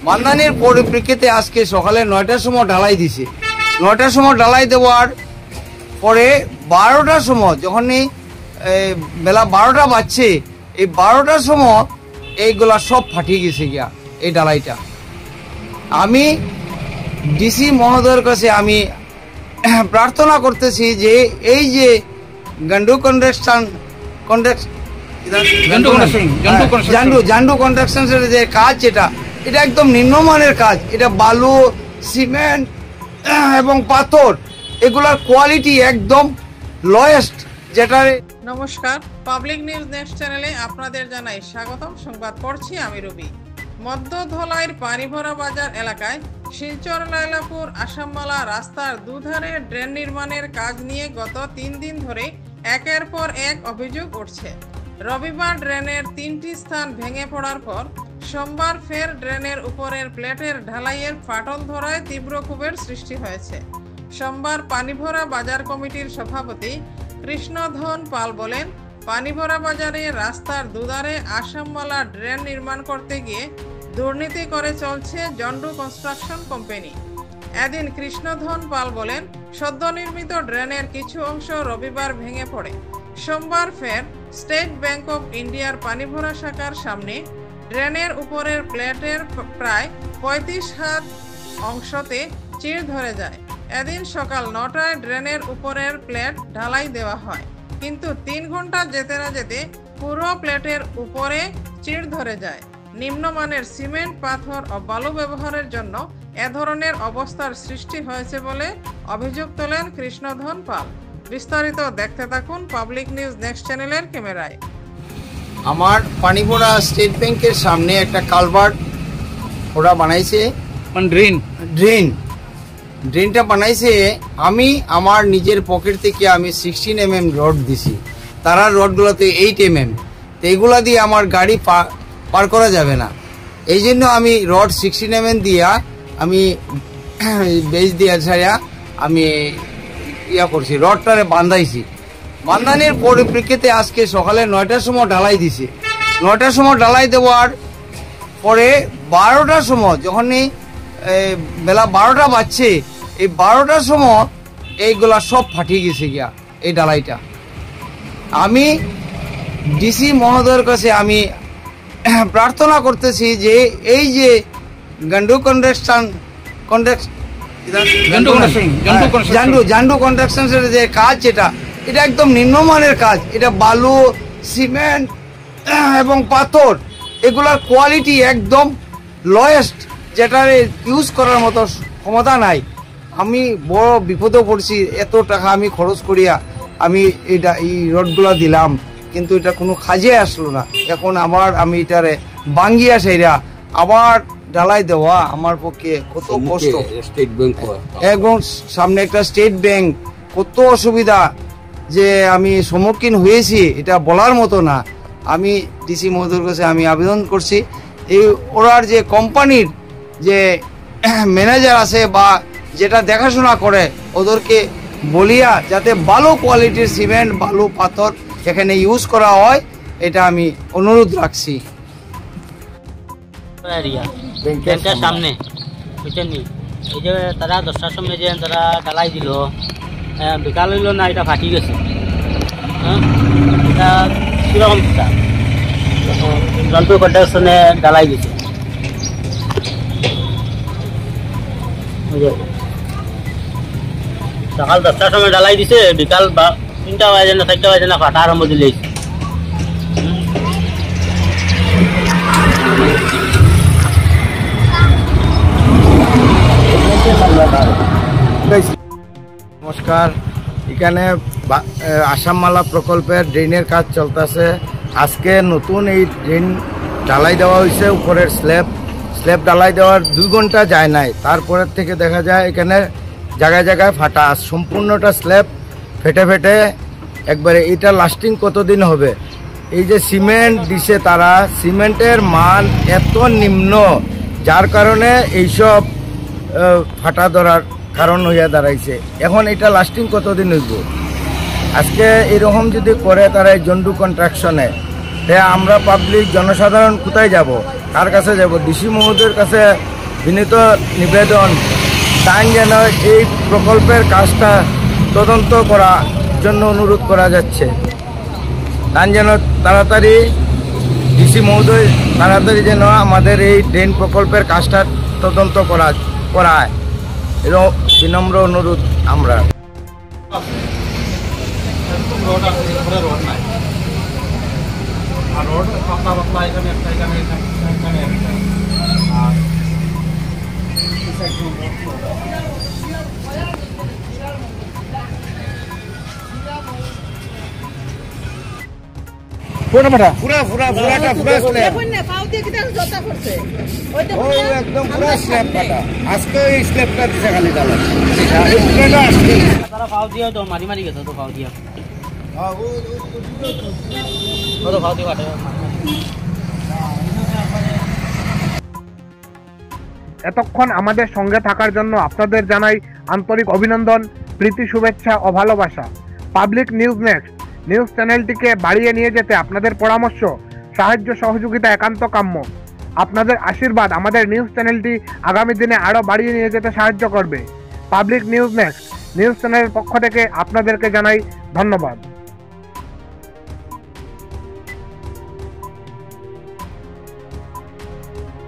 মানদানির পরিপ্রেক্ষিতে আজকে সকালে 9টার সময় ঢালাই দিছে। 9টার সময় ঢালাই দেওয়ার পরে 12টার সময় যখনই বেলা 12টা বাজছে, এই 12টার সময় এইগুলা সব ফাটিয়ে গেছে গিয়া এই ঢালাইটা। আমি ডিসি মহোদয়ের কাছে আমি প্রার্থনা করতেছি যে এই যে জান্ডু কনস্ট্রাকশনের যে কাজ, এটা একদম নিম্নমানের কাজ। এটা বালু, সিমেন্ট এবং পাথর, এগুলার কোয়ালিটি একদম লোয়েস্ট। যেটা নমস্কার, পাবলিক নিউজ নেক্সট চ্যানেলে আপনাদের জানাই স্বাগতম। সংবাদ পড়ছি আমি রবি। মধ্য ধলাইয়ের পানিভরা বাজার এলাকায় শিলচর লাইলাপুর আসামমালা রাস্তার দুধারে ড্রেন নির্মাণের কাজ নিয়ে গত 3 দিন ধরে একের পর এক অভিযোগ উঠছে। রবিবার ড্রেনের 3টি স্থান ভেঙে পড়ার পর সোমবার ফের ড্রেনের উপরের প্লেটের ঢালাইয়ের ফাটল ধরায় তীব্র ক্ষোভের সৃষ্টি হয়েছে। সোমবার পানিভরা বাজার কমিটির সভাপতি কৃষ্ণধন পাল বলেন, পানিভরা বাজারে রাস্তার দুধারে আসামমালা ড্রেন নির্মাণ করতে গিয়ে দুর্নীতি করে চলছে জন্ডু কনস্ট্রাকশন কোম্পানি। এদিন কৃষ্ণধন পাল বলেন, সদ্য নির্মিত ড্রেনের কিছু অংশ রবিবার ভেঙে পড়ে। সোমবার ফের স্টেট ব্যাংক অফ ইন্ডিয়ার পানিভরা শাখার সামনে ড্রেনের উপরের প্লেটের প্রায় 35 হাত অংশতে চিড় ধরে যায়। এদিন সকাল 9টায় ড্রেনের উপরের প্লেট ঢালাই দেওয়া হয়, কিন্তু 3 ঘন্টা যেতে না যেতে পুরো প্লেটের উপরে চিড় ধরে যায়। নিম্নমানের সিমেন্ট, পাথর ও বালু ব্যবহারের জন্য এ ধরনের অবস্থার সৃষ্টি হয়েছে বলে অভিযোগ তোলেন কৃষ্ণধন পাল। বিস্তারিত দেখতে থাকুন পাবলিক নিউজ নেক্সট চ্যানেলের ক্যামেরায়। আমার পানিভরা স্টেট ব্যাংকের সামনে একটা কালভার্ট ওরা বানাইছে, ড্রেনটা বানাইছে। আমি আমার নিজের পকেট থেকে আমি 16 mm রড দিছি, তারা রডগুলোতে 8 mm, তো এইগুলা দিয়ে আমার গাড়ি পার করা যাবে না। এই জন্য আমি রড 16 mm দিয়া আমি বেজ দিয়া ছাড়া আমি করছি, রডটারে বান্ধাইছি। বান্ধানির পরিপ্রেক্ষিতে আজকে সকালে 9টার সময় ঢালাই দিছে। 9টার সময় ঢালাই দেওয়ার পরে 12টার সময় যখনই বেলা 12টা বাজছে, এই 12টার সময় এইগুলা সব ফাটিয়ে গেছে গিয়া এই ঢালাইটা। আমি ডিসি মহোদয়ের কাছে আমি প্রার্থনা করতেছি যে এই যে জান্ডু কনস্ট্রাকশনের যে কাজ, এটা একদম নিম্নমানের কাজ। এটা বালু, সিমেন্ট এবং পাথর, এগুলার কোয়ালিটি একদম লোয়েস্ট, যেটা ইউজ করার মতো ক্ষমতা নাই। আমি বড় বিপদে পড়ছি, এত টাকা আমি খরচ করিয়া আমি এই রডগুলা দিলাম, কিন্তু এটা কোনো কাজে আসলো না। এখন আমি এটারে বাঙ্গিয়া সেইরা আবার ঢালাই দেওয়া আমার পক্ষে কত কষ্ট। এবং সামনে একটা স্টেট ব্যাংক, কত অসুবিধা যে আমি সম্মুখীন হয়েছি এটা বলার মতো না। আমি ডিসি মহোদয়ের কাছে আমি আবেদন করছি, এই ওরার যে কোম্পানির যে ম্যানেজার আছে বা যেটা দেখাশোনা করে, ওদেরকে বলিয়া যাতে ভালো কোয়ালিটির সিমেন্ট, বালু, পাথর এখানে ইউজ করা হয়, এটা আমি অনুরোধ রাখছি। সামনে বুঝছেননি, এই যে তারা 10টার সময় যে তারা ঢালাই দিল, বিকাল হইল না, এটা ফাটি গেছে। হ্যাঁ, এটা কীরকম জন্টু কনস্ট্রাকশনে ঢালাই দিছে। সকাল 10টার সময় ঢালাই দিছে, বিকাল 3টা বাজে না 4টা বাজে না ফাটা আরম্ভ দিলে। নমস্কার, এখানে আসামমালা প্রকল্পের ড্রেনের কাজ চলতেছে। আজকে নতুন এই ড্রেন ঢালাই দেওয়া হয়েছে, উপরের স্ল্যাব ঢালাই দেওয়ার 2 ঘন্টা যায় নাই, তারপরের থেকে দেখা যায় এখানে জায়গায় জায়গায় ফাটা, সম্পূর্ণটা স্ল্যাব ফেটে একবারে। এটা লাস্টিং কতদিন হবে? এই যে সিমেন্ট দিছে তারা, সিমেন্টের মান এত নিম্ন, যার কারণে এইসব ফাটা ধরার কারণ হইয়া দাঁড়াইছে। এখন এটা লাস্টিং কতদিন হইব? আজকে এরকম যদি করে তারা জন্ডু কনস্ট্রাকশনে, আমরা পাবলিক জনসাধারণ কোথায় যাব? কার কাছে যাব? ডিসি মহোদয়ের কাছে বিনীত নিবেদন, তাই যেন এই প্রকল্পের কাজটা তদন্ত করার জন্য অনুরোধ করা যাচ্ছে। তাই যেন তাড়াতাড়ি ডিসি মহোদয় তাড়াতাড়ি যেন আমাদের এই ড্রেন প্রকল্পের কাজটা তদন্ত করায় এরকম বিনম্র অনুরোধ আমরা। পুরাটা স্ল্যাব একদম পুরা স্ল্যাব কাটা। আজকে এই স্ল্যাবটা দিছে খালি দালা তারা ফাও দিয়ে তো মারি মারি গেছে, তো ফাও দিয়ে এতক্ষণ আমাদের সঙ্গে থাকার জন্য আপনাদের জানাই আন্তরিক অভিনন্দন, প্রীতি, শুভেচ্ছা ও ভালোবাসা। পাবলিক নিউজ নেক্সট নিউজ চ্যানেলটিকে বাড়িয়ে নিয়ে যেতে আপনাদের পরামর্শ, সাহায্য, সহযোগিতা একান্ত কাম্য। আপনাদের আশীর্বাদ আমাদের নিউজ চ্যানেলটি আগামী দিনে আরও বাড়িয়ে নিয়ে যেতে সাহায্য করবে। পাবলিক নিউজ নেক্সট নিউজ চ্যানেলের পক্ষ থেকে আপনাদেরকে জানাই ধন্যবাদ।